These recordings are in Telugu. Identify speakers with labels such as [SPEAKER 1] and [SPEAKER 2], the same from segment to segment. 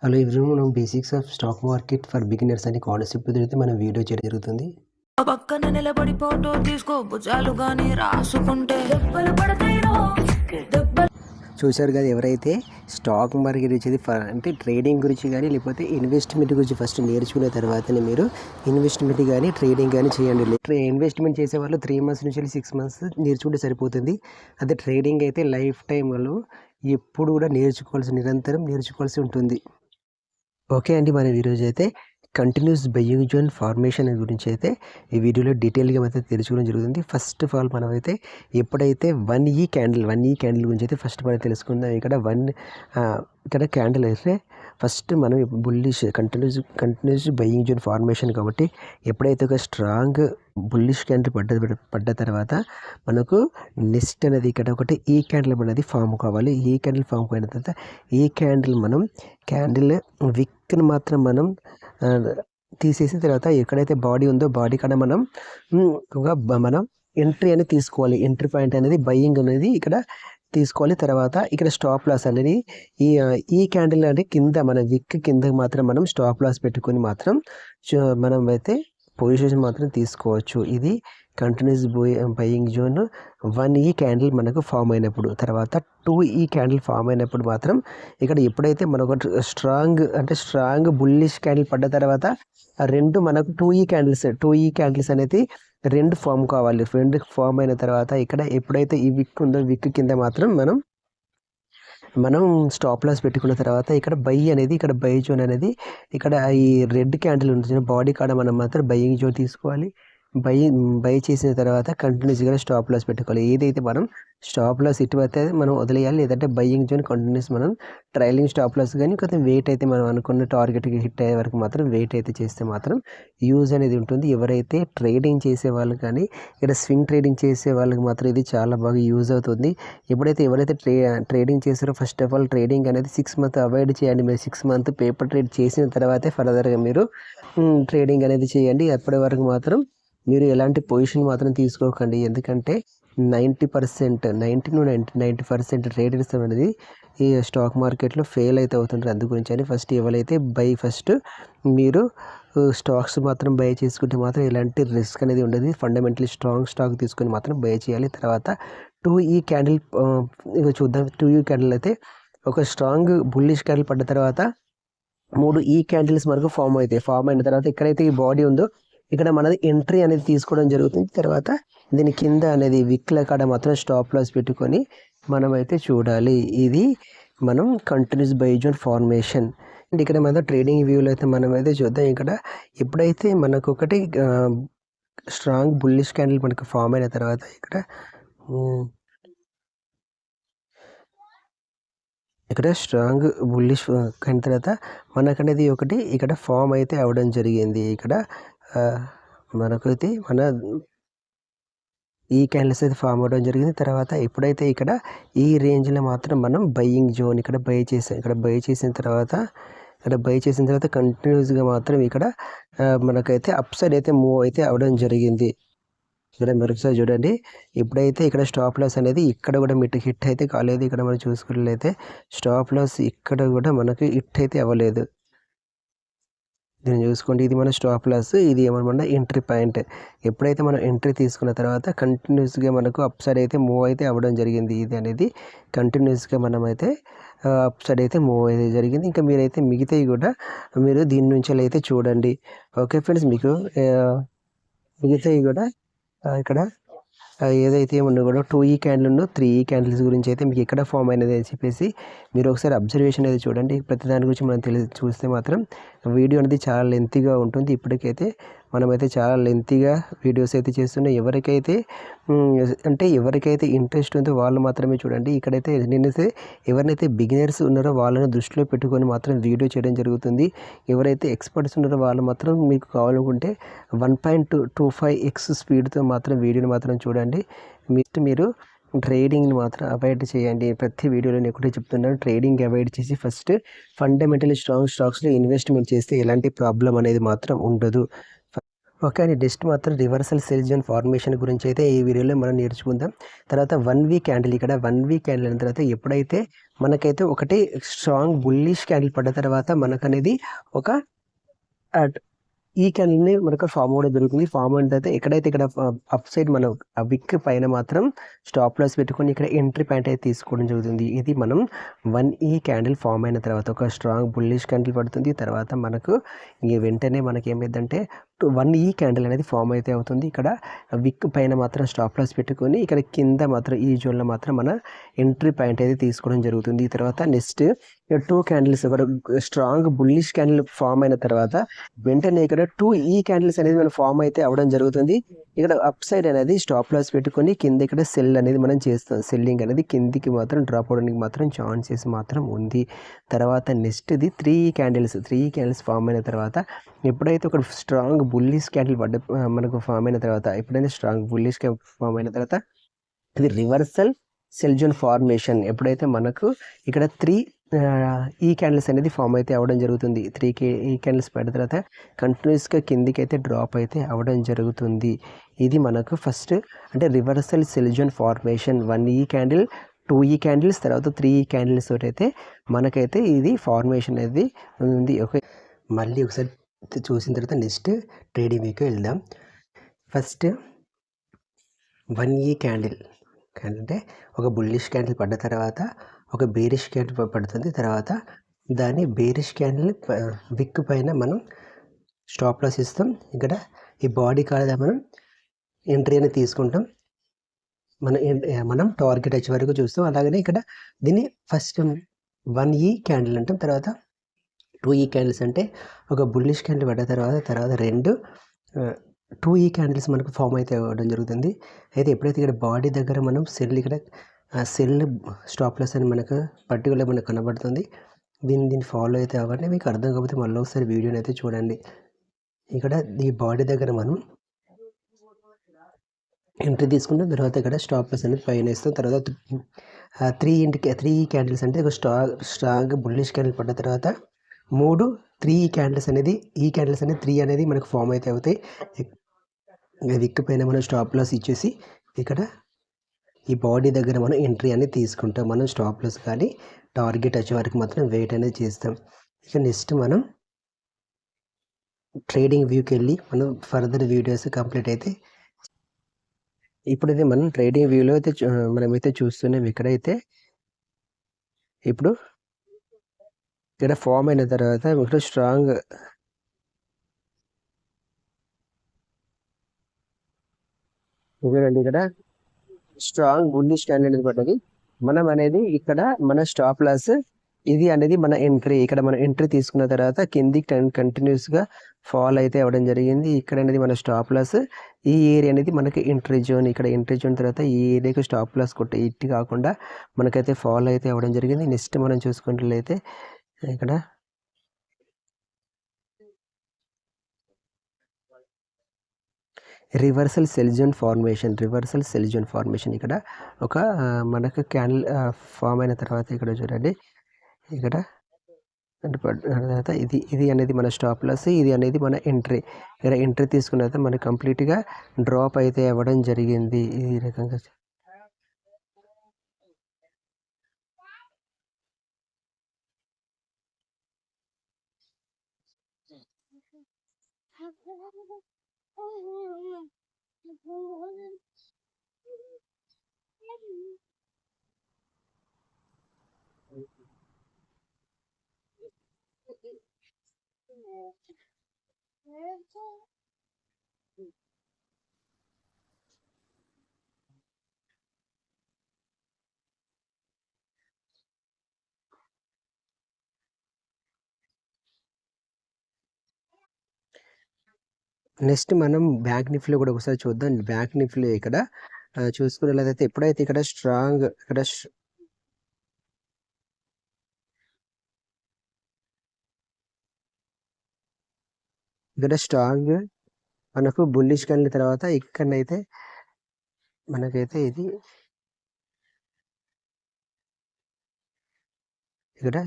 [SPEAKER 1] హలో ఎవ్రీవన్, మనం basics of stock market for beginners అనే కాన్సెప్ట్ అయితే మనం వీడియో చేయడం జరుగుతుంది.
[SPEAKER 2] పక్కన నిలబడి ఫోటో తీసుకో భుజాలు గాని రాసుకుంటే దెబ్బలు పడతాయిరో దెబ్బలు.
[SPEAKER 1] చూశారు కదా, ఎవరైతే స్టాక్ మార్కెట్ గురించి అంటే ట్రేడింగ్ గురించి కానీ లేకపోతే ఇన్వెస్ట్మెంట్ గురించి ఫస్ట్ నేర్చుకున్న తర్వాతనే మీరు ఇన్వెస్ట్మెంట్ కానీ ట్రేడింగ్ కానీ చేయండి. ఇన్వెస్ట్మెంట్ చేసే వాళ్ళు 3 months నుంచి 6 months నేర్చుకుంటే సరిపోతుంది. అదే ట్రేడింగ్ అయితే లైఫ్ టైంలో ఎప్పుడు కూడా నిరంతరం నేర్చుకోవాల్సి ఉంటుంది. ఓకే అండి, మనం ఈరోజు అయితే కంటిన్యూస్ బయ్యింగ్ జోన్ ఫార్మేషన్ గురించి అయితే ఈ వీడియోలో డీటెయిల్గా అయితే తెలుసుకోవడం జరుగుతుంది. ఫస్ట్ ఆఫ్ ఆల్ మనం అయితే ఎప్పుడైతే 1E క్యాండిల్ గురించి అయితే ఫస్ట్ మనం తెలుసుకుందాం. ఇక్కడ క్యాండిల్ అయితే ఫస్ట్ మనం bullish continuous buying zone formation కాబట్టి ఎప్పుడైతే ఒక స్ట్రాంగ్ బుల్లిష్ క్యాండిల్ పడ్డ తర్వాత మనకు నెక్స్ట్ అనేది ఇక్కడ ఒకటి ఈ క్యాండిల్ అనేది ఫామ్ కావాలి. ఈ క్యాండిల్ ఫామ్ అయిన తర్వాత ఈ క్యాండిల్ విక్ని మాత్రం మనం తీసేసిన తర్వాత ఎక్కడైతే బాడీ ఉందో బాడీ కాడ మనం ఎంట్రీ అనేది తీసుకోవాలి. ఎంట్రీ పాయింట్ అనేది బయ్యింగ్ అనేది ఇక్కడ తీసుకోవాలి. తర్వాత ఇక్కడ స్టాప్ లాస్ అనేది ఈ క్యాండిల్ అంటే కింద మన విక్ కింద మాత్రం మనం స్టాప్ లాస్ పెట్టుకొని మాత్రం మనం అయితే పొజిషన్ మాత్రం తీసుకోవచ్చు. ఇది continuous buying zone 1E candle మనకు ఫామ్ అయినప్పుడు. తర్వాత 2E క్యాండిల్ ఫామ్ అయినప్పుడు మాత్రం ఇక్కడ ఎప్పుడైతే మనకు స్ట్రాంగ్ బుల్లిష్ క్యాండిల్ పడ్డ తర్వాత రెండు మనకు 2E క్యాండిల్స్ అనేది రెండు ఫామ్ కావాలి. రెండు ఫామ్ అయిన తర్వాత ఇక్కడ ఎప్పుడైతే ఈ విక్ ఉందో విక్ కింద మాత్రం మనం స్టాప్ లాస్ పెట్టుకున్న తర్వాత ఇక్కడ బై జోన్ అనేది ఇక్కడ ఈ రెడ్ క్యాండిల్ ఉంటుంది బాడీ కాడ మనం మాత్రం బయ్యింగ్ జోన్ తీసుకోవాలి. బై చేసిన తర్వాత కంటిన్యూస్గా స్టాప్ లాస్ పెట్టుకోవాలి. ఏదైతే మనం స్టాప్ లాస్ ఇటు అయితే మనం వదిలేయాలి, లేదంటే బయ్యింగ్ జోన్ కంటిన్యూస్ మనం ట్రైలింగ్ స్టాప్ లాస్ కానీ కొంచెం వెయిట్ అయితే మనం అనుకున్న టార్గెట్కి హిట్ అయ్యే వరకు మాత్రం వెయిట్ అయితే చేస్తే మాత్రం యూజ్ అనేది ఉంటుంది. ఎవరైతే ట్రేడింగ్ చేసే వాళ్ళు కానీ ఇక్కడ స్వింగ్ ట్రేడింగ్ చేసే వాళ్ళకి మాత్రం ఇది చాలా బాగా యూజ్ అవుతుంది. ఎవరైతే ట్రేడింగ్ చేసారో ఫస్ట్ ఆఫ్ ఆల్ ట్రేడింగ్ అనేది 6 months అవాయిడ్ చేయండి. మీరు 6 months పేపర్ ట్రేడ్ చేసిన తర్వాతే ఫర్దర్గా మీరు ట్రేడింగ్ అనేది చేయండి. అప్పటి వరకు మాత్రం మీరు ఎలాంటి పొజిషన్ మాత్రం తీసుకోకండి. ఎందుకంటే 90% ట్రేడర్స్ అనేది ఈ స్టాక్ మార్కెట్లో ఫెయిల్ అయితే అవుతుంటారు. అందు గురించి అని ఫస్ట్ ఎవరైతే మీరు స్టాక్స్ మాత్రం బై చేసుకుంటే మాత్రం ఎలాంటి రిస్క్ అనేది ఉండదు. ఫండమెంటలీ స్ట్రాంగ్ స్టాక్ తీసుకొని మాత్రం బై చేయాలి. తర్వాత 2E క్యాండిల్ చూద్దాం. 2E క్యాండిల్ అయితే ఒక స్ట్రాంగ్ బుల్లిష్ క్యాండిల్ పడ్డ తర్వాత 3 క్యాండిల్స్ మనకు ఫామ్ అవుతాయి. ఫామ్ అయిన తర్వాత ఎక్కడైతే ఈ బాడీ ఉందో ఇక్కడ మనది ఎంట్రీ అనేది తీసుకోవడం జరుగుతుంది. తర్వాత దీని కింద అనేది విక్ల కాడ మాత్రం స్టాప్ లాస్ పెట్టుకొని మనం అయితే చూడాలి. ఇది మనం continuous by zone formation. And ఇక్కడ మన ట్రేడింగ్ వ్యూలో అయితే మనం అయితే చూద్దాం. ఇక్కడ ఎప్పుడైతే మనకు ఒకటి స్ట్రాంగ్ బుల్లిష్ క్యాండిల్ మనకు ఫామ్ అయిన తర్వాత ఇక్కడ స్ట్రాంగ్ బుల్లిష్ అయిన తర్వాత మనకనేది ఒకటి ఇక్కడ ఫామ్ అయితే అవ్వడం జరిగింది. ఇక్కడ మనకైతే ఈ క్యాండిల్స్ అయితే ఫామ్ అవ్వడం జరిగింది. తర్వాత ఎప్పుడైతే ఇక్కడ ఈ రేంజ్లో మాత్రం మనం బయ్యింగ్ జోన్ ఇక్కడ బై చేసిన తర్వాత కంటిన్యూస్గా మాత్రం ఇక్కడ మనకైతే అప్ సైడ్ అయితే మూవ్ అయితే అవ్వడం జరిగింది. ఇక్కడ మరొకసారి చూడండి, ఎప్పుడైతే ఇక్కడ స్టాప్ లాస్ అనేది ఇక్కడ కూడా హిట్ అయితే కాలేదు. ఇక్కడ మనం చూసుకున్నట్లయితే స్టాప్ లాస్ ఇక్కడ కూడా మనకి హిట్ అయితే అవ్వలేదు. దీన్ని చూసుకోండి, ఇది మన స్టాప్ లాస్, ఇది ఏమన్నా ఎంట్రీ పాయింట్. ఎప్పుడైతే మనం ఎంట్రీ తీసుకున్న తర్వాత కంటిన్యూస్గా మనకు అప్ సైడ్ అయితే మూవ్ అయితే అవ్వడం జరిగింది. ఇది అనేది కంటిన్యూస్గా మనం అయితే అప్ సైడ్ అయితే మూవ్ అయితే జరిగింది. ఇంకా మీరైతే మిగతాయి కూడా మీరు దీని నుంచి అయితే చూడండి. ఓకే ఫ్రెండ్స్, మీకు మిగతాయి కూడా ఇక్కడ ఏదైతే ఉన్నా కూడా 2E క్యాండిల్ ఉన్నో 3E క్యాండిల్స్ గురించి అయితే మీకు ఎక్కడ ఫామ్ అయినది అని చెప్పేసి మీరు ఒకసారి అబ్జర్వేషన్ అయితే చూడండి. ప్రతి దాని గురించి మనం చూస్తే మాత్రం వీడియో అనేది చాలా లెంతీగా ఉంటుంది. ఇప్పటికైతే మనమైతే చాలా లెంతీగా వీడియోస్ అయితే చేస్తున్నాం. ఎవరికైతే ఇంట్రెస్ట్ ఉందో వాళ్ళు మాత్రమే చూడండి. ఇక్కడైతే నేనైతే ఎవరినైతే బిగినర్స్ ఉన్నారో వాళ్ళని దృష్టిలో పెట్టుకొని మాత్రం వీడియో చేయడం జరుగుతుంది. ఎవరైతే ఎక్స్పర్ట్స్ ఉన్నారో వాళ్ళు మాత్రం మీకు కావాలనుకుంటే 1.25x స్పీడ్తో మాత్రం వీడియోని మాత్రం చూడండి. మీరు ట్రేడింగ్ని మాత్రం అవాయిడ్ చేయండి. ప్రతి వీడియోలో నేను ఒకటే చెప్తున్నాను, ట్రేడింగ్ అవాయిడ్ చేసి ఫస్ట్ ఫండమెంటలీ స్ట్రాంగ్ స్టాక్స్లో ఇన్వెస్ట్మెంట్ చేస్తే ఎలాంటి ప్రాబ్లం అనేది మాత్రం ఉండదు. ఓకే అండి. నెక్స్ట్ మాత్రం రివర్సల్ సెల్ జోన్ ఫార్మేషన్ గురించి అయితే ఈ వీడియోలో మనం నేర్చుకుందాం. తర్వాత 1 వీక్ క్యాండిల్, ఇక్కడ 1 వీక్ క్యాండిల్ అయిన తర్వాత ఎప్పుడైతే మనకైతే ఒకటి స్ట్రాంగ్ బుల్లిష్ క్యాండిల్ పడ్డ తర్వాత మనకనేది ఒక ఈ క్యాండిల్ని మనకు ఫామ్ అవ్వడం జరుగుతుంది. ఫామ్ అయిన తర్వాత ఎక్కడైతే ఇక్కడ అప్ సైడ్ మనం ఆ విక్ పైన మాత్రం స్టాప్ లాస్ పెట్టుకొని ఇక్కడ ఎంట్రీ పాయింట్ అయితే తీసుకోవడం జరుగుతుంది. ఇది మనం 1 క్యాండిల్ ఫామ్ అయిన తర్వాత ఒక స్ట్రాంగ్ బుల్లిష్ క్యాండిల్ పడుతుంది. తర్వాత మనకు ఇంక వెంటనే మనకి ఏమైందంటే 1 క్యాండిల్ అనేది ఫామ్ అయితే అవుతుంది. ఇక్కడ విక్ పైన మాత్రం స్టాప్ లాస్ పెట్టుకొని ఇక్కడ కింద మాత్రం ఈ జోన్లో మాత్రం మన ఎంట్రీ పాయింట్ అయితే తీసుకోవడం జరుగుతుంది. తర్వాత నెక్స్ట్ 2 క్యాండిల్స్ ఒక స్ట్రాంగ్ బుల్లిష్ క్యాండిల్ ఫామ్ అయిన తర్వాత వెంటనే ఇక్కడ 2 క్యాండిల్స్ అనేది మనం ఫామ్ అయితే అవ్వడం జరుగుతుంది. ఇక్కడ అప్ సైడ్ అనేది స్టాప్ లాస్ పెట్టుకొని కింద ఇక్కడ సెల్ అనేది మనం చేస్తాం. సెల్లింగ్ అనేది కిందికి మాత్రం డ్రాప్ అవడానికి మాత్రం ఛాన్సెస్ మాత్రం ఉంది. తర్వాత నెక్స్ట్ ఇది 3 క్యాండిల్స్ ఫామ్ అయిన తర్వాత ఎప్పుడైతే ఒక స్ట్రాంగ్ బుల్లిష్ క్యాండిల్ మనకు ఫామ్ అయిన తర్వాత ఎప్పుడైతే స్ట్రాంగ్ బుల్లిష్ ఫామ్ అయిన తర్వాత ఇది రివర్సల్ సెల్ జోన్ ఫార్మేషన్. ఎప్పుడైతే మనకు ఇక్కడ 3 క్యాండిల్స్ అనేది ఫామ్ అయితే అవ్వడం జరుగుతుంది. 3 క్యాండిల్స్ పడిన తర్వాత కంటిన్యూస్గా కిందికి అయితే డ్రాప్ అయితే అవ్వడం జరుగుతుంది. ఇది మనకు ఫస్ట్ అంటే reversal cell zone formation. 1 candle, 2 candles, తర్వాత 3 క్యాండిల్స్ తోటి అయితే మనకైతే ఇది ఫార్మేషన్ అనేది ఉంది. ఓకే, మళ్ళీ ఒకసారి చూసిన తర్వాత నెక్స్ట్ ట్రేడింగ్ వీక్ వెళ్దాం. ఫస్ట్ 1 క్యాండిల్ అంటే ఒక బుల్లిష్ క్యాండిల్ పడ్డ తర్వాత ఒక బేరిష్ క్యాండిల్ పడుతుంది. తర్వాత దాన్ని బేరిష్ క్యాండిల్ విక్ పైన మనం స్టాప్ లాస్ ఇస్తాం. ఇక్కడ ఈ బాడీ కాడ మనం ఎంట్రీ అనేది తీసుకుంటాం. మనం టార్గెట్ వచ్చే వరకు చూస్తాం. అలాగనే ఇక్కడ దీన్ని ఫస్ట్ 1 క్యాండిల్ అంటాం. తర్వాత 2 క్యాండిల్స్ అంటే ఒక బుల్లిష్ క్యాండిల్ పడ్డ తర్వాత 2 క్యాండిల్స్ మనకు ఫామ్ అయితే అవ్వడం జరుగుతుంది. అయితే ఎప్పుడైతే ఇక్కడ బాడీ దగ్గర మనం సెల్ ఇక్కడ సెల్ స్టాప్ లాస్ అని మనకు పర్టికులర్ మనకు కనబడుతుంది. దీన్ని ఫాలో అయితే అవ్వండి. మీకు అర్థం కాకపోతే మళ్ళీ ఒకసారి వీడియోని అయితే చూడండి. ఇక్కడ ఈ బాడీ దగ్గర మనం ఎంట్రీ తీసుకుంటాం. తర్వాత ఇక్కడ స్టాప్ లాస్ అనేది పైన ఇస్తాం. తర్వాత 3 క్యాండిల్స్ అంటే ఒక స్ట్రాంగ్ బుల్లిష్ క్యాండిల్ పడ్డ తర్వాత 3 క్యాండిల్స్ అనేది క్యాండిల్స్ అనేది 3 అనేది మనకు ఫామ్ అయితే అవుతాయి. విక్ పైన మనం స్టాప్ లాస్ ఇచ్చేసి ఇక్కడ ఈ బాడీ దగ్గర మనం ఎంట్రీ అనేది తీసుకుంటాం. మనం స్టాప్ లాస్ కానీ టార్గెట్ వచ్చే వరకు మాత్రం వెయిట్ అనేది చేస్తాం. ఇక నెక్స్ట్ మనం ట్రేడింగ్ వ్యూకి వెళ్ళి మనం ఫర్దర్ వీడియోస్ కంప్లీట్ అయితే ఇప్పుడైతే మనం ట్రేడింగ్ వ్యూలో అయితే మనమైతే చూస్తున్నాం. ఇక్కడైతే ఇప్పుడు ఇక్కడ ఫామ్ అయిన తర్వాత ఇక్కడ స్ట్రాంగ్ ఇక్కడ స్ట్రాంగ్ బుల్లిష్ క్యాండిల్ అనేది పడ్డది. మనం అనేది ఇక్కడ మన స్టాప్ లాస్ ఇది అనేది మన ఎంట్రీ. ఇక్కడ మనం ఎంట్రీ తీసుకున్న తర్వాత కిందికి కంటిన్యూస్గా ఫాల్ అయితే అవ్వడం జరిగింది. ఇక్కడ అనేది మన స్టాప్ లాస్. ఈ ఏరియా అనేది మనకి ఎంట్రీ జోన్. ఇక్కడ ఎంట్రీ జోన్ తర్వాత ఈ ఏరియాకి స్టాప్ లాస్ కొట్టే ఇటు కాకుండా మనకైతే ఫాల్ అయితే అవ్వడం జరిగింది. నెక్స్ట్ మనం చూసుకున్నట్లయితే ఇక్కడ రివర్సల్ సెల్ జోన్ ఫార్మేషన్ ఇక్కడ ఒక మనకు క్యాండిల్ ఫామ్ అయిన తర్వాత ఇక్కడ చూడండి. ఇక్కడ తర్వాత ఇది అనేది మన స్టాప్ లాస్, ఇది అనేది మన ఎంట్రీ. ఇక్కడ ఎంట్రీ తీసుకున్న తర్వాత మనకు కంప్లీట్గా డ్రాప్ అయితే అవ్వడం జరిగింది. ఈ రకంగా నెక్స్ట్ మనం బ్యాంక్ నిఫ్టీలో కూడా ఒకసారి చూద్దాం. బ్యాంక్ నిఫ్టీలో ఇక్కడ చూసుకున్నట్లయితే ఎప్పుడైతే ఇక్కడ స్ట్రాంగ్ ఇక్కడ స్ట్రాంగ్ మనకు బుల్లిష్ క్యాండిల్ తర్వాత ఇక్కడనైతే మనకైతే ఇది ఇక్కడ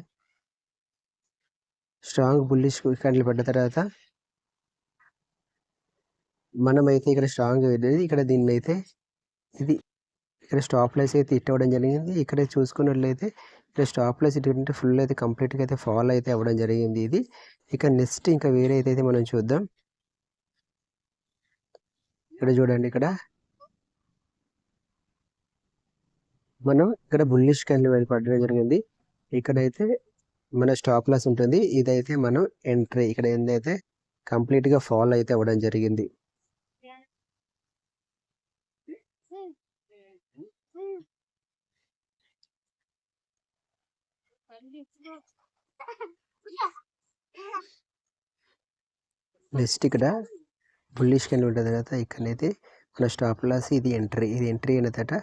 [SPEAKER 1] స్ట్రాంగ్ బుల్లిష్ క్యాండిల్ పడ్డ తర్వాత మనమైతే ఇక్కడ స్ట్రాంగ్ వెళ్ళేది ఇక్కడ దీన్ని అయితే ఇది ఇక్కడ స్టాప్ లైస్ అయితే ఇవ్వడం జరిగింది. ఇక్కడ చూసుకున్నట్లయితే ఇక్కడ స్టాప్ లైస్ ఇటువంటి ఫుల్ అయితే కంప్లీట్గా అయితే ఫాల్ అయితే అవ్వడం జరిగింది ఇది. ఇక నెక్స్ట్ ఇంకా వేరే అయితే మనం చూద్దాం. ఇక్కడ చూడండి, ఇక్కడ మనం ఇక్కడ బుల్లిష్ క్యాండిల్ వైపు పడడం జరిగింది. ఇక్కడైతే మన స్టాప్ లాస్ ఉంటుంది. ఇదైతే మనం ఎంట్రీ ఇక్కడ ఏందైతే కంప్లీట్గా ఫాల్ అయితే అవ్వడం జరిగింది. నెక్స్ట్ ఇక్కడ బుల్లిష్ క్యాండిల్ ఉంటుంది కదా, ఇక్కడైతే మన స్టాప్ లాస్ ఇది ఎంట్రీ అయిన తర్వాత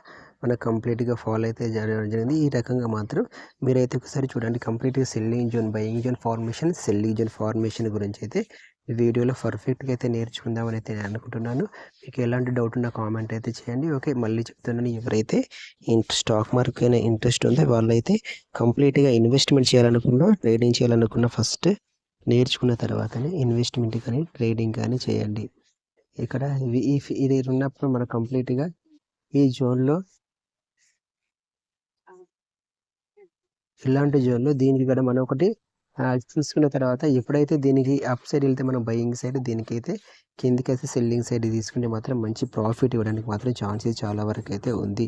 [SPEAKER 1] మనకు కంప్లీట్గా ఫాల్ అయితే జరగడం జరిగింది. ఈ రకంగా మాత్రం మీరైతే ఒకసారి చూడండి. కంప్లీట్గా selling zone, buying zone formation, selling zone formation గురించి అయితే ఈ వీడియోలో పర్ఫెక్ట్గా అయితే నేర్చుకుందామని అయితే నేను అనుకుంటున్నాను. మీకు ఎలాంటి డౌట్ ఉన్నా కామెంట్ అయితే చేయండి. ఓకే, మళ్ళీ చెప్తున్నాను, ఎవరైతే స్టాక్ మార్కెట్ అయినా ఇంట్రెస్ట్ ఉందో వాళ్ళైతే కంప్లీట్గా ఇన్వెస్ట్మెంట్ చేయాలనుకున్నా, ట్రేడింగ్ చేయాలనుకున్నా ఫస్ట్ నేర్చుకున్న తర్వాతనే ఇన్వెస్ట్మెంట్ కానీ ట్రేడింగ్ కానీ చేయండి. ఇక్కడ ఇది ఉన్నప్పుడు మనం కంప్లీట్గా ఈ జోన్లో, ఇలాంటి జోన్లో దీనికి కూడా మనం ఒకటి చూసుకున్న తర్వాత ఎప్పుడైతే దీనికి అప్ సైడ్ వెళ్తే మనం బయింగ్ సైడ్, దీనికైతే కిందికైతే సెల్లింగ్ సైడ్ తీసుకుంటే మాత్రం మంచి ప్రాఫిట్ ఇవ్వడానికి మాత్రం ఛాన్సెస్ చాలా వరకు అయితే ఉంది.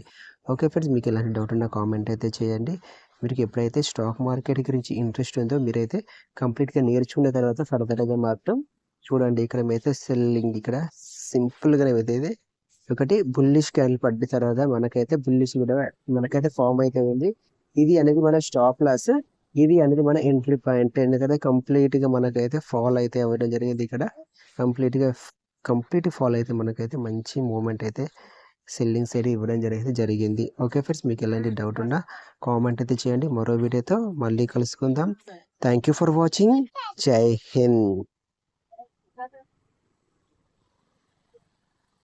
[SPEAKER 1] ఓకే ఫ్రెండ్స్, మీకు ఎలాంటి డౌట్ ఉన్నా కామెంట్ అయితే చేయండి. మీకు ఎప్పుడైతే స్టాక్ మార్కెట్ గురించి ఇంట్రెస్ట్ ఉందో మీరైతే కంప్లీట్గా నేర్చుకున్న తర్వాత ఫర్దర్గా మాత్రం చూడండి. ఇక్కడ అయితే సెల్లింగ్ ఇక్కడ సింపుల్గా అయితే ఒకటి బుల్లిష్ క్యాండిల్ పడ్డ తర్వాత మనకైతే బుల్లిష్ కూడా మనకైతే ఫామ్ అయితే ఉంది. ఇది అనేది మన స్టాప్ లాస్, ఇది అనేది మన ఎంట్రీ పాయింట్. ఎందుకంటే కంప్లీట్గా మనకైతే ఫాల్ అయితే అవ్వడం జరిగింది. ఇక్కడ కంప్లీట్ ఫాల్ అయితే మనకైతే మంచి మూమెంట్ అయితే సెల్లింగ్ సైడ్ ఇవ్వడం జరిగింది. ఓకే ఫ్రెండ్స్, మీకు ఎలాంటి డౌట్ ఉన్నా కామెంట్ అయితే చేయండి. మరో వీడియోతో మళ్ళీ కలుసుకుందాం. Thank you for watching. జై హింద్.